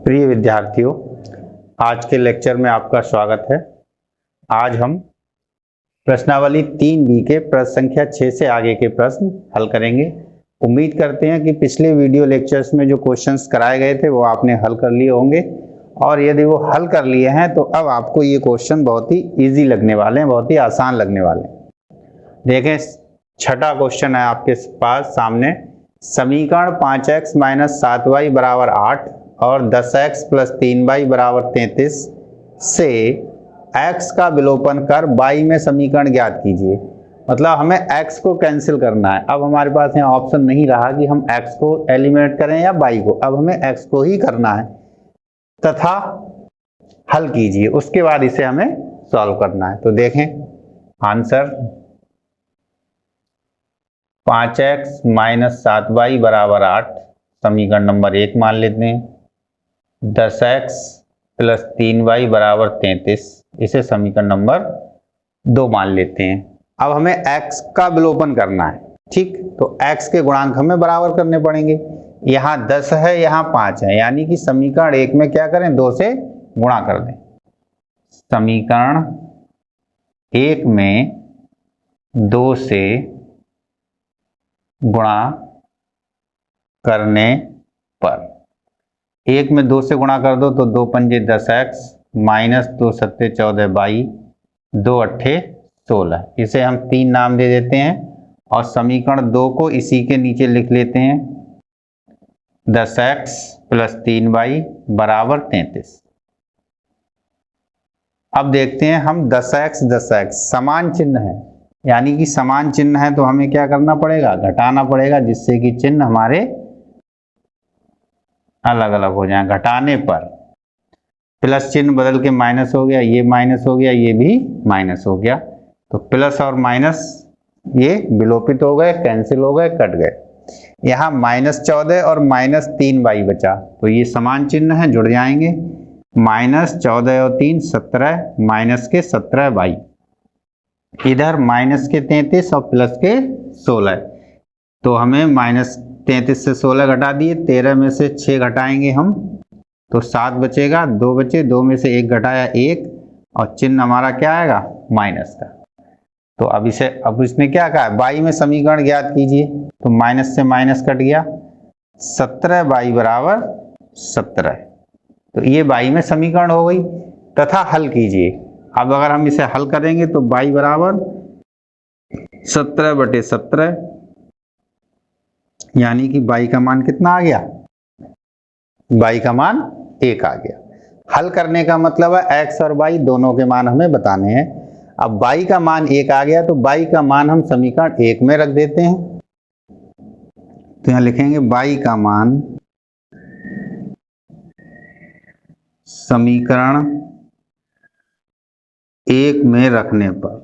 प्रिय विद्यार्थियों, आज के लेक्चर में आपका स्वागत है। आज हम प्रश्नावली 3B के प्रश्न संख्या 6 से आगे के प्रश्न हल करेंगे। उम्मीद करते हैं कि पिछले वीडियो लेक्चर्स में जो क्वेश्चंस कराए गए थे वो आपने हल कर लिए होंगे, और यदि वो हल कर लिए हैं तो अब आपको ये क्वेश्चन बहुत ही इजी लगने वाले हैं, बहुत ही आसान लगने वाले हैं। देखें, छठा क्वेश्चन है आपके पास सामने। समीकरण 5x - 7y = 8 और 10x + 3y = 33 से x का विलोपन कर y में समीकरण ज्ञात कीजिए। मतलब हमें x को कैंसिल करना है। अब हमारे पास यहाँ ऑप्शन नहीं रहा कि हम x को एलिमिनेट करें या y को, अब हमें x को ही करना है तथा हल कीजिए। उसके बाद इसे हमें सॉल्व करना है। तो देखें आंसर 5x - 7y = 8 समीकरण नंबर 1 मान लेते हैं। 10x + 3y = 33 इसे समीकरण नंबर 2 मान लेते हैं। अब हमें x का विलोपन करना है, ठीक। तो x के गुणांक हमें बराबर करने पड़ेंगे। यहाँ 10 है, यहाँ 5 है, यानी कि समीकरण 1 में क्या करें, 2 से गुणा कर दें। समीकरण 1 में 2 से गुणा करने पर, 1 में 2 से गुणा कर दो तो 2 पंजे 10x - 2 सत्ते 14y 2 अट्ठे 16। इसे हम 3 नाम दे देते हैं और समीकरण 2 को इसी के नीचे लिख लेते हैं। 10x + 3y = 33। अब देखते हैं हम 10x समान चिन्ह है, यानी कि समान चिन्ह है तो हमें क्या करना पड़ेगा, घटाना पड़ेगा, जिससे कि चिन्ह हमारे अलग अलग हो जाए। घटाने पर प्लस चिन्ह बदल के माइनस हो गया, ये माइनस हो गया, ये भी माइनस हो गया। तो प्लस और माइनस ये विलोपित हो गए, कैंसिल हो गए, कट गए। यहाँ -14 और -3y बचा, तो ये समान चिन्ह है, जुड़ जाएंगे। -14 और 3 17, माइनस के 17y, इधर माइनस के 33 और प्लस के 16। तो हमें -33 से 16 घटा दिए, 13 में से 6 घटाएंगे हम तो 7 बचेगा, 2 बचे, 2 में से 1 घटाया 1, और चिन्ह हमारा क्या आएगा, माइनस का। तो अब इसने क्या कहा, y में समीकरण ज्ञात कीजिए, तो माइनस से माइनस कट गया, 17y = 17। तो ये y में समीकरण हो गई तथा हल कीजिए। अब अगर हम इसे हल करेंगे तो y = 17/17, यानी कि y का मान कितना आ गया, y का मान 1 आ गया। हल करने का मतलब है x और y दोनों के मान हमें बताने हैं। अब y का मान 1 आ गया तो y का मान हम समीकरण 1 में रख देते हैं। तो यहां लिखेंगे y का मान समीकरण 1 में रखने पर,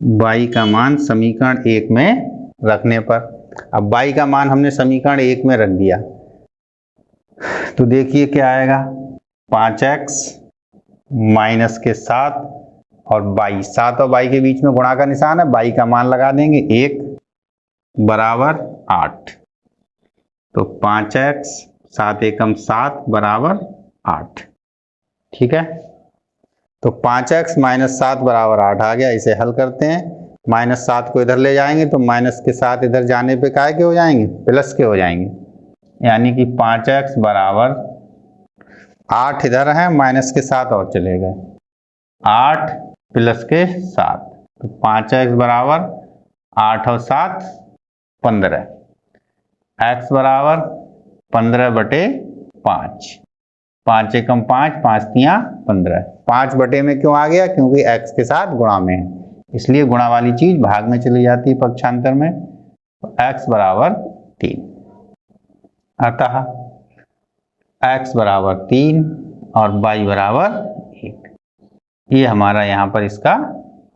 y का मान समीकरण 1 में रखने पर, अब y का मान हमने समीकरण 1 में रख दिया तो देखिए क्या आएगा, 5x माइनस के 7 और y, 7 और y के बीच में गुणा का निशान है, y का मान लगा देंगे 1 = 8। तो 5x 7 एकम 7 = 8, ठीक है। तो 5x - 7 = 8 आ गया। इसे हल करते हैं। -7 को इधर ले जाएंगे तो माइनस के 7 इधर जाने पे काय के हो जाएंगे, प्लस के हो जाएंगे, यानी कि 5x = 8 इधर है, माइनस के 7 और चले गए, 8 प्लस के 7, तो 5x = 8 और 7 15, x = 15/5, 5 एकम 5, 5 तियां 15, 5 बटे में क्यों आ गया, क्योंकि x के साथ गुणा में है, इसलिए गुणा वाली चीज भाग में चली जाती है पक्षांतर में। तो x = 3, अतः x = 3 और y = 1। ये हमारा यहाँ पर इसका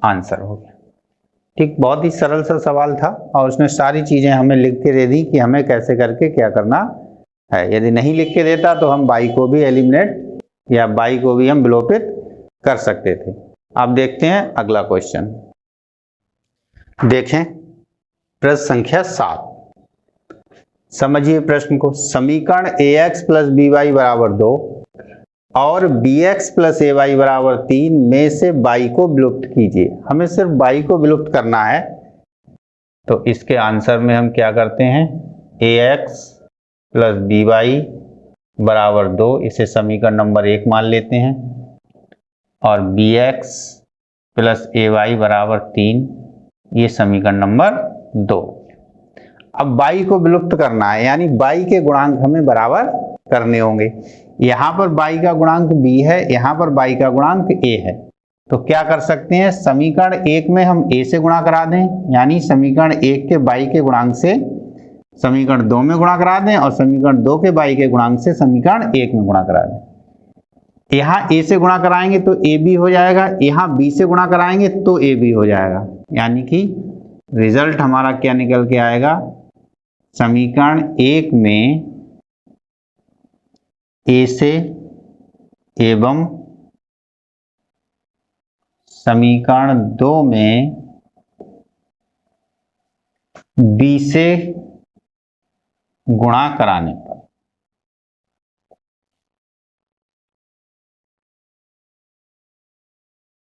आंसर हो गया, ठीक। बहुत ही सरल सा सवाल था और उसने सारी चीजें हमें लिख के दे दी कि हमें कैसे करके क्या करना है। यदि नहीं लिख के देता तो हम y को भी एलिमिनेट या y को भी हम विलोपित कर सकते थे। अब देखते हैं अगला क्वेश्चन। देखें प्रश्न संख्या 7। समझिए प्रश्न को। समीकरण ax प्लस by बराबर 2 और bx प्लस ay बराबर 3 में से y को विलुप्त कीजिए। हमें सिर्फ y को विलुप्त करना है, तो इसके आंसर में हम क्या करते हैं, ax प्लस by बराबर 2, इसे समीकरण नंबर 1 मान लेते हैं, और bx प्लस ay बराबर 3, ये समीकरण नंबर 2। अब y को विलुप्त करना है, यानी y के गुणांक हमें बराबर करने होंगे। यहाँ पर y का गुणांक b है, यहाँ पर y का गुणांक a है, तो क्या कर सकते हैं, समीकरण 1 में हम a से गुणा करा दें, यानी समीकरण 1 के y के गुणांक से समीकरण 2 में गुणा करा दें, और समीकरण 2 के y के गुणांक से समीकरण 1 में गुणा करा दें। यहाँ a से गुणा कराएंगे तो a b हो जाएगा, यहाँ b से गुणा कराएंगे तो a b हो जाएगा, यानी कि रिजल्ट हमारा क्या निकल के आएगा, समीकरण 1 में a से एवं समीकरण 2 में b से गुणा कराने पर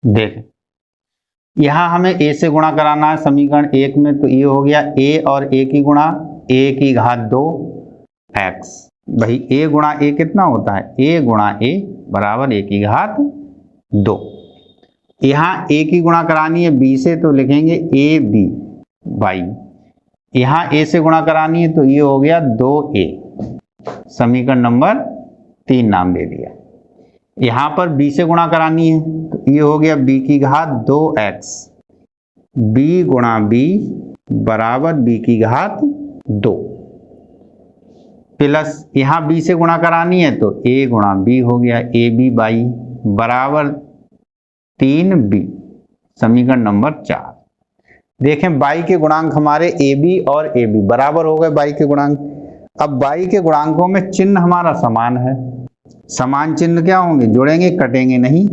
देखें, यहां हमें a से गुणा कराना है समीकरण 1 में, तो ये हो गया a और a की गुणा a की घात 2 x। भाई a गुणा a कितना होता है, a गुणा a बराबर a की घात 2। यहाँ a की गुणा करानी है b से, तो लिखेंगे a b बाई, यहाँ a से गुणा करानी है तो ये हो गया 2a, समीकरण नंबर 3 नाम दे दिया। यहाँ पर b से गुणा करानी है तो ये हो गया b की घात 2x, b गुणा b बराबर b की घात 2, प्लस यहाँ b से गुणा करानी है तो a गुणा b हो गया ab बाई बराबर 3b, समीकरण नंबर 4। देखें y के गुणांक हमारे ab और ab बराबर हो गए y के गुणांक। अब y के गुणांकों में चिन्ह हमारा समान है, समान चिन्ह क्या होंगे, जुड़ेंगे कटेंगे नहीं,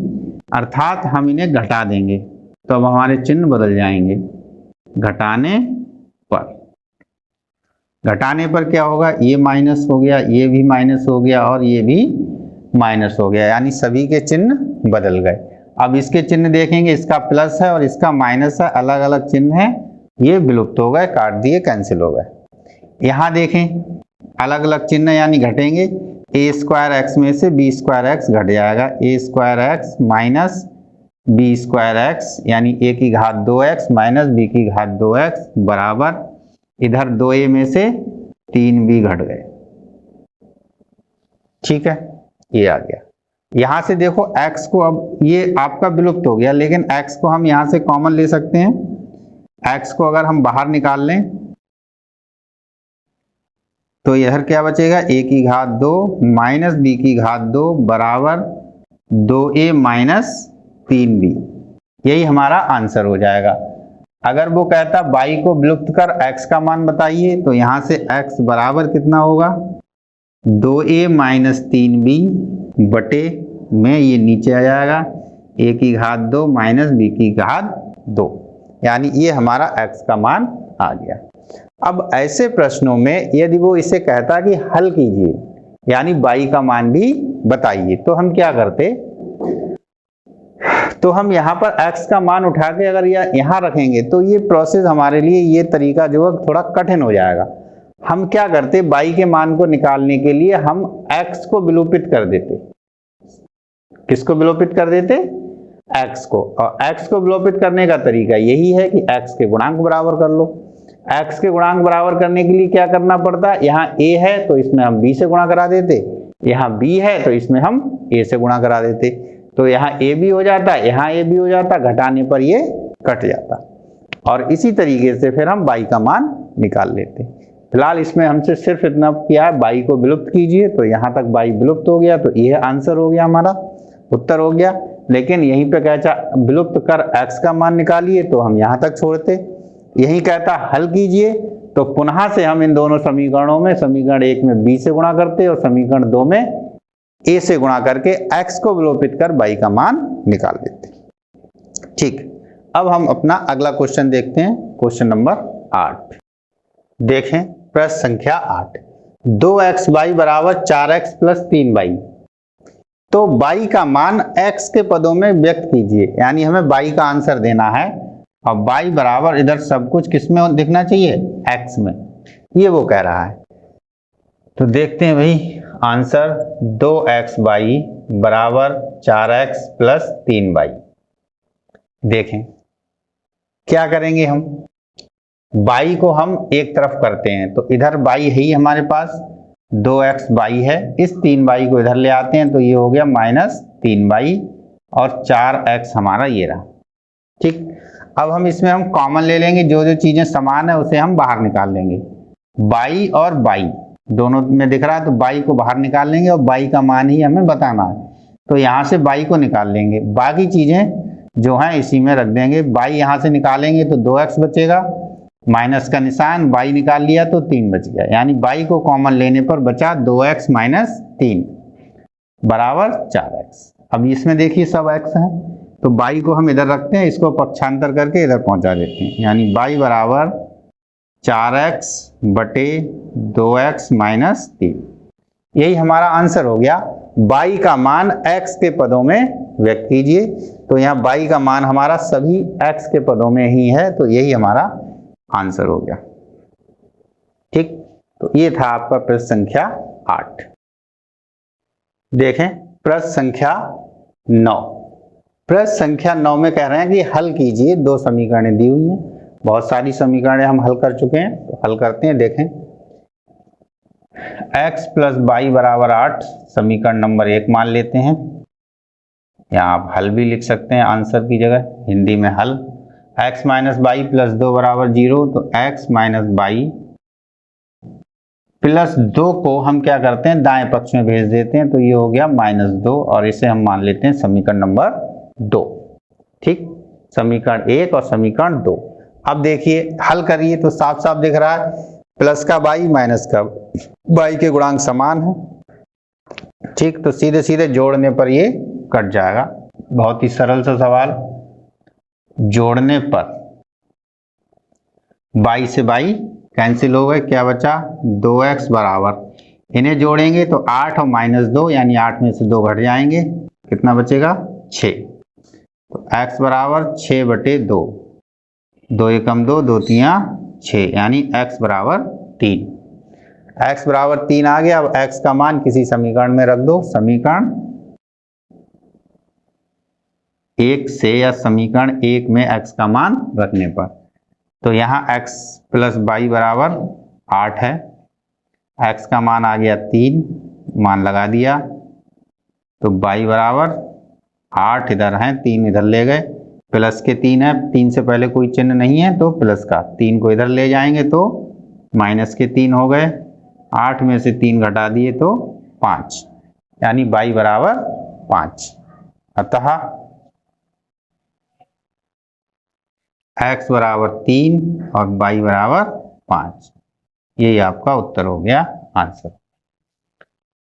अर्थात हम इन्हें घटा देंगे, तो अब हमारे चिन्ह बदल जाएंगे। घटाने पर क्या होगा, ये माइनस हो गया, ये भी माइनस हो गया और ये भी माइनस हो गया, यानी सभी के चिन्ह बदल गए। अब इसके चिन्ह देखेंगे, इसका प्लस है और इसका माइनस है, अलग अलग चिन्ह है, ये विलुप्त हो गए, काट दिए, कैंसिल हो गए। यहाँ देखें अलग अलग चिन्ह यानी घटेंगे, a स्क्वायर एक्स में से b स्क्वायर एक्स घट जाएगा, a square x minus b square x, यानी a की घात 2x माइनस b की घात 2x बराबर, इधर 2a में से 3b घट गए। ठीक है, ये आ गया। यहां से देखो x को, अब ये आपका विलुप्त हो गया, लेकिन x को हम यहां से कॉमन ले सकते हैं। x को अगर हम बाहर निकाल लें तो इधर क्या बचेगा, a की घात 2 माइनस b की घात 2 बराबर 2a माइनस 3b, यही हमारा आंसर हो जाएगा। अगर वो कहता y को विलुप्त कर x का मान बताइए, तो यहां से x बराबर कितना होगा, 2a माइनस 3b बटे में ये नीचे आ जाएगा, a की घात 2 माइनस b की घात 2, यानी ये हमारा x का मान आ गया। अब ऐसे प्रश्नों में यदि वो इसे कहता कि हल कीजिए, यानी y का मान भी बताइए, तो हम क्या करते, तो हम यहाँ पर x का मान उठा के अगर यहाँ रखेंगे तो ये प्रोसेस हमारे लिए, ये तरीका जो है थोड़ा कठिन हो जाएगा। हम क्या करते, y के मान को निकालने के लिए हम x को विलोपित कर देते। किसको विलोपित कर देते, x को। और x को विलोपित करने का तरीका यही है कि x के गुणांक बराबर कर लो। x के गुणांक बराबर करने के लिए क्या करना पड़ता, यहाँ a है तो इसमें हम b से गुणा करा देते, यहाँ b है तो इसमें हम a से गुणा करा देते, तो यहाँ a भी हो जाता, यहाँ a भी हो जाता, घटाने पर ये कट जाता, और इसी तरीके से फिर हम y का मान निकाल लेते। फिलहाल इसमें हमसे सिर्फ इतना किया है, y को विलुप्त कीजिए, तो यहाँ तक y विलुप्त हो गया, तो ये आंसर हो गया, हमारा उत्तर हो गया। लेकिन यहीं पे कहता विलुप्त कर x का मान निकालिए, तो हम यहाँ तक छोड़ते। यही कहता हल कीजिए, तो पुनः से हम इन दोनों समीकरणों में, समीकरण 1 में b से गुणा करते और समीकरण 2 में a से गुणा करके x को विलोपित कर y का मान निकाल देते। ठीक, अब हम अपना अगला क्वेश्चन देखते हैं, क्वेश्चन नंबर 8। देखें, प्रश्न संख्या 8, 2xy बराबर 4x प्लस 3y, तो y का मान x के पदों में व्यक्त कीजिए। यानी हमें y का आंसर देना है और y बराबर इधर सब कुछ किस में दिखना चाहिए, x में, ये वो कह रहा है। तो देखते हैं भाई आंसर 2xy बराबर 4x प्लस 3y। देखें क्या करेंगे, हम y को हम एक तरफ करते हैं, तो इधर y है ही हमारे पास, 2xy है, इस 3y को इधर ले आते हैं तो ये हो गया -3y और 4x हमारा ये रहा। ठीक, अब हम इसमें हम कॉमन ले लेंगे, जो जो चीजें समान है उसे हम बाहर निकाल लेंगे। y और y दोनों में दिख रहा है, तो y को बाहर निकाल लेंगे और y का मान ही हमें बताना है, तो यहाँ से y को निकाल लेंगे, बाकी चीजें जो हैं इसी में रख देंगे। y यहाँ से निकालेंगे तो 2x बचेगा, माइनस का निशान, y निकाल लिया तो 3 बच गया, यानी y को कॉमन लेने पर बचा 2x माइनस 3 बराबर 4x। अब इसमें देखिए सब x है, तो y को हम इधर रखते हैं, इसको पक्षांतर करके इधर पहुंचा देते हैं, यानी y बराबर 4x बटे 2x माइनस 3, यही हमारा आंसर हो गया। y का मान x के पदों में व्यक्त कीजिए, तो यहाँ y का मान हमारा सभी x के पदों में ही है, तो यही हमारा आंसर हो गया। ठीक, तो ये था आपका प्रश्न संख्या 8। देखें प्रश्न संख्या 9, प्रश्न संख्या 9 में कह रहे हैं कि हल कीजिए, दो समीकरणें दी हुई हैं, बहुत सारी समीकरणें हम हल कर चुके हैं, तो हल करते हैं। देखें x प्लस वाई बराबर 8 समीकरण नंबर 1 मान लेते हैं, यहाँ आप हल भी लिख सकते हैं आंसर की जगह, हिंदी में हल। x माइनस वाई प्लस 2 बराबर 0, तो x माइनस वाई प्लस 2 को हम क्या करते हैं, दाएं पक्ष में भेज देते हैं, तो ये हो गया -2 और इसे हम मान लेते हैं समीकरण नंबर 2। ठीक, समीकरण 1 और समीकरण 2। अब देखिए हल करिए तो साफ साफ दिख रहा है, प्लस का y माइनस का y के गुणांक समान है। ठीक, तो सीधे सीधे जोड़ने पर ये कट जाएगा, बहुत ही सरल सा सवाल। जोड़ने पर y से y कैंसिल हो गए, क्या बचा 2x बराबर, इन्हें जोड़ेंगे तो 8 और -2 यानी 8 में से 2 घट जाएंगे, कितना बचेगा 6, तो x बराबर 6 बटे 2, 2 एकम 2, 2 तियां 6, यानी x बराबर 3। x बराबर 3 आ गया। अब x का मान किसी समीकरण में रख दो, समीकरण 1 से या समीकरण 1 में x का मान रखने पर, तो यहाँ x प्लस वाई बराबर 8 है, x का मान आ गया 3, मान लगा दिया, तो y बराबर 8 इधर है, 3 इधर ले गए, प्लस के 3 है, 3 से पहले कोई चिन्ह नहीं है तो प्लस का, 3 को इधर ले जाएंगे तो माइनस के 3 हो गए, 8 में से 3 घटा दिए तो 5, यानी y बराबर 5। अतः x बराबर 3 और y बराबर 5, यही आपका उत्तर हो गया आंसर।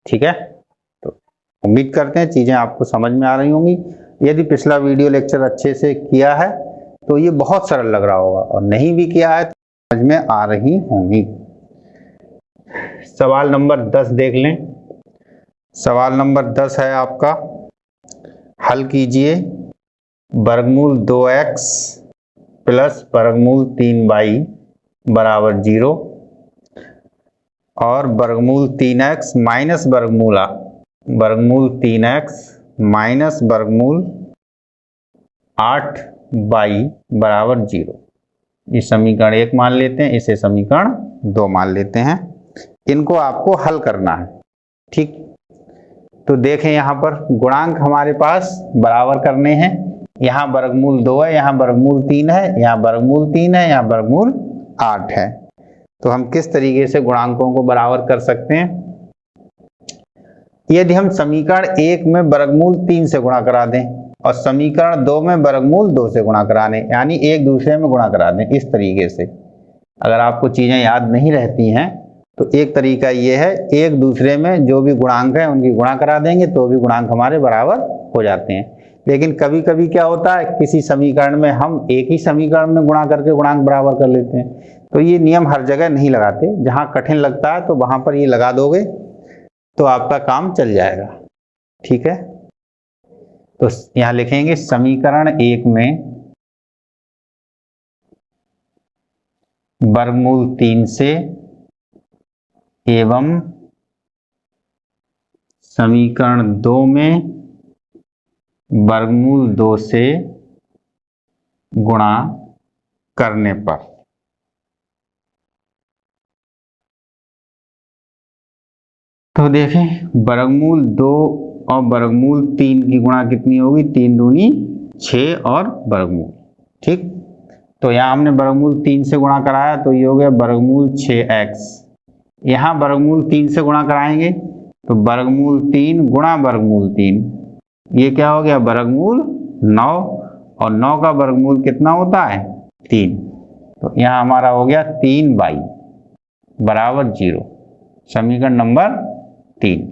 ठीक है, तो उम्मीद करते हैं चीजें आपको समझ में आ रही होंगी। यदि पिछला वीडियो लेक्चर अच्छे से किया है तो ये बहुत सरल लग रहा होगा, और नहीं भी किया है तो समझ में आ रही होंगी। सवाल नंबर 10 देख लें। सवाल नंबर 10 है आपका, हल कीजिए वर्गमूल 2x प्लस वर्गमूल 3y बराबर 0 और वर्गमूल 3x माइनस वर्गमूल 3x माइनस वर्गमूल 8y बराबर 0। इस समीकरण 1 मान लेते हैं, इसे समीकरण 2 मान लेते हैं। इनको आपको हल करना है। ठीक, तो देखें यहाँ पर गुणांक हमारे पास बराबर करने हैं, यहाँ वर्गमूल 2 है, यहाँ वर्गमूल 3 है, यहाँ वर्गमूल 3 है, यहाँ वर्गमूल 8 है। तो हम किस तरीके से गुणांकों को बराबर कर सकते हैं, यदि हम समीकरण 1 में वर्गमूल 3 से गुणा करा दें और समीकरण 2 में वर्गमूल 2 से गुणा करा दें, यानी एक दूसरे में गुणा करा दें। इस तरीके से अगर आपको चीजें याद नहीं रहती हैं तो एक तरीका ये है, एक दूसरे में जो भी गुणांक है उनकी गुणा करा देंगे तो भी गुणांक हमारे बराबर हो जाते हैं। लेकिन कभी कभी क्या होता है, किसी समीकरण में हम एक ही समीकरण में गुणा करके गुणांक बराबर कर लेते हैं, तो ये नियम हर जगह नहीं लगाते, जहां कठिन लगता है तो वहां पर ये लगा दोगे तो आपका काम चल जाएगा। ठीक है, तो यहां लिखेंगे समीकरण 1 में वर्गमूल 3 से एवं समीकरण 2 में वर्गमूल 2 से गुणा करने पर। तो देखें वर्गमूल 2 और वर्गमूल 3 की गुणा कितनी होगी, 3 दूनी 6 और वर्गमूल। ठीक, तो यहाँ हमने वर्गमूल 3 से गुणा कराया तो ये हो गया वर्गमूल 6x। यहाँ वर्गमूल 3 से गुणा कराएंगे तो वर्गमूल 3 गुणा वर्गमूल 3, ये क्या हो गया वर्गमूल 9, और 9 का वर्गमूल कितना होता है 3। तो यहाँ हमारा हो गया 3y बराबर 0, समीकरण नंबर 3।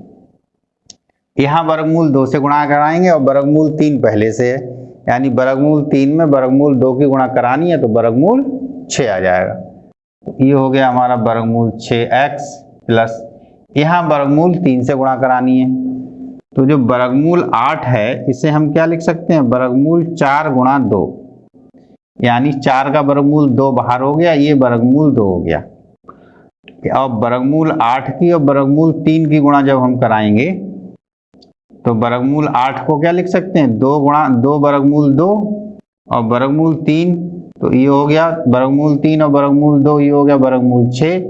यहाँ वर्गमूल 2 से गुणा कराएंगे और वर्गमूल 3 पहले से है, यानी वर्गमूल 3 में वर्गमूल 2 की गुणा करानी है तो वर्गमूल 6 आ जाएगा। तो ये हो गया हमारा वर्गमूल 6x प्लस यहाँ वर्गमूल 3 से गुणा करानी है तो जो वर्गमूल 8 है इसे हम क्या लिख सकते हैं, वर्गमूल 4 गुणा 2, यानी 4 का वर्गमूल 2 बाहर हो गया, ये वर्गमूल 2 हो गया। अब वर्गमूल 8 की और वर्गमूल 3 की गुणा जब हम कराएंगे तो वर्गमूल 8 को क्या लिख सकते हैं, 2 गुणा 2 वर्गमूल 2 और वर्गमूल 3, तो ये हो गया वर्गमूल 3 और वर्गमूल 2, ये हो गया वर्गमूल 6,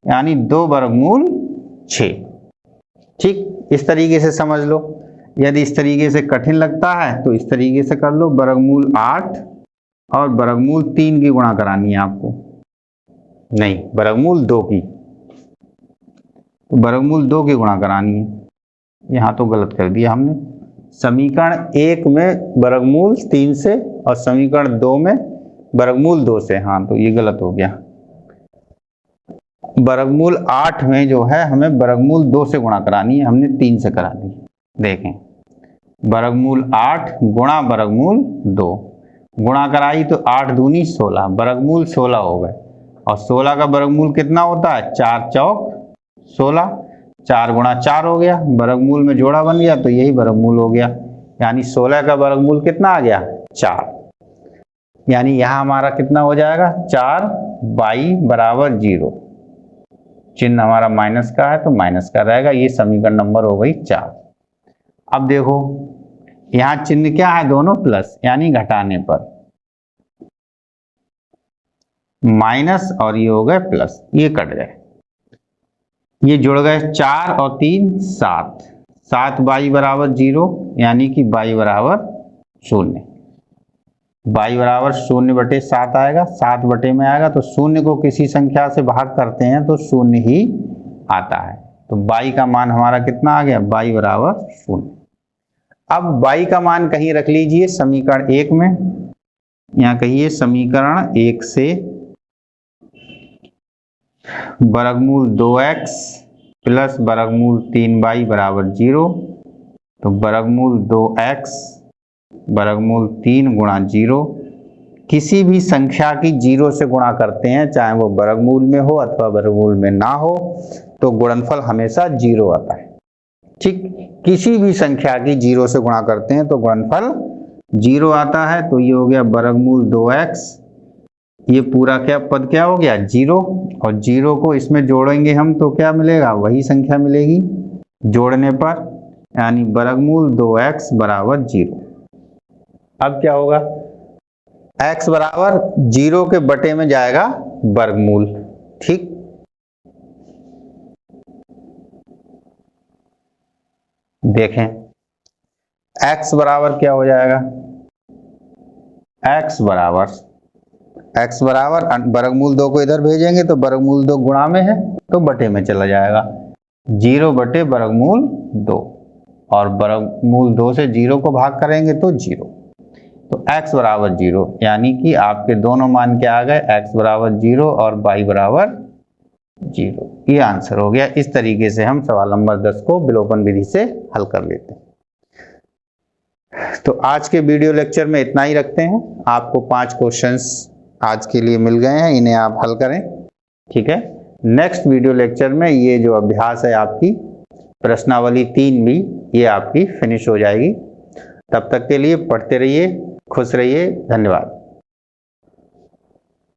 यानी 2 वर्गमूल 6। ठीक, इस तरीके से समझ लो। यदि इस तरीके से कठिन लगता है तो इस तरीके से कर लो, वर्गमूल 8 और वर्गमूल 3 की गुणा करानी है आपको, नहीं वर्गमूल 2 की, तो वर्गमूल 2 की गुणा करानी है। यहाँ तो गलत कर दिया हमने, समीकरण 1 में वर्गमूल 3 से और समीकरण 2 में वर्गमूल 2 से, हाँ तो ये गलत हो गया। वर्गमूल 8 में जो है हमें वर्गमूल 2 से गुणा करानी है, हमने 3 से करा दी। देखें वर्गमूल 8 गुणा वर्गमूल 2, गुणा कराई तो 8 दूनी 16, वर्गमूल 16 हो गए, और 16 का वर्गमूल कितना होता है, 4 चौक 16, 4 गुणा 4 हो गया, वर्गमूल में जोड़ा बन गया तो यही वर्गमूल हो गया, यानी 16 का वर्गमूल कितना आ गया 4, यानी यहाँ हमारा कितना हो जाएगा 4y बराबर 0, चिन्ह हमारा माइनस का है तो माइनस का रहेगा, ये समीकरण नंबर हो गई 4। अब देखो यहाँ चिन्ह क्या है, दोनों प्लस, यानी घटाने पर माइनस और ये हो गए प्लस, ये कट गए, ये जुड़ गए 4 और 3 7, 7y बराबर 0, यानी कि y बराबर 0, y बराबर 0/7 आएगा, 7 बटे में आएगा तो 0 को किसी संख्या से भाग करते हैं तो 0 ही आता है, तो y का मान हमारा कितना आ गया, y बराबर 0। अब y का मान कहीं रख लीजिए समीकरण 1 में, यहाँ कहिए समीकरण 1 से वर्गमूल 2x प्लस वर्गमूल 3y बराबर 0, तो वर्गमूल 2x वर्गमूल 3 गुणा 0, किसी भी संख्या की 0 से गुणा करते हैं चाहे वो वर्गमूल में हो अथवा वर्गमूल में ना हो तो गुणनफल हमेशा 0 आता है। ठीक, किसी भी संख्या की 0 से गुणा करते हैं तो गुणनफल 0 आता है, तो ये हो गया वर्गमूल 2x, ये पूरा क्या पद क्या हो गया 0, और 0 को इसमें जोड़ेंगे हम तो क्या मिलेगा, वही संख्या मिलेगी जोड़ने पर, यानी वर्गमूल 2x बराबर 0। अब क्या होगा, x बराबर 0 के बटे में जाएगा वर्गमूल। ठीक, देखें x बराबर क्या हो जाएगा, x बराबर वर्गमूल 2 को इधर भेजेंगे तो वर्गमूल 2 गुणा में है तो बटे में चला जाएगा, 0 बटे वर्गमूल 2, और वर्गमूल 2 से 0 को भाग करेंगे तो 0, तो x बराबर 0, यानी कि आपके दोनों मान क्या आ गए, x बराबर 0 और y बराबर 0, ये आंसर हो गया। इस तरीके से हम सवाल नंबर 10 को विलोपन विधि से हल कर लेते हैं। तो आज के वीडियो लेक्चर में इतना ही रखते हैं, आपको 5 क्वेश्चंस आज के लिए मिल गए हैं, इन्हें आप हल करें। ठीक है। नेक्स्ट वीडियो लेक्चर में ये जो अभ्यास है आपकी प्रश्नावली 3 भी ये आपकी फिनिश हो जाएगी। तब तक के लिए पढ़ते रहिए, खुश रहिए, धन्यवाद।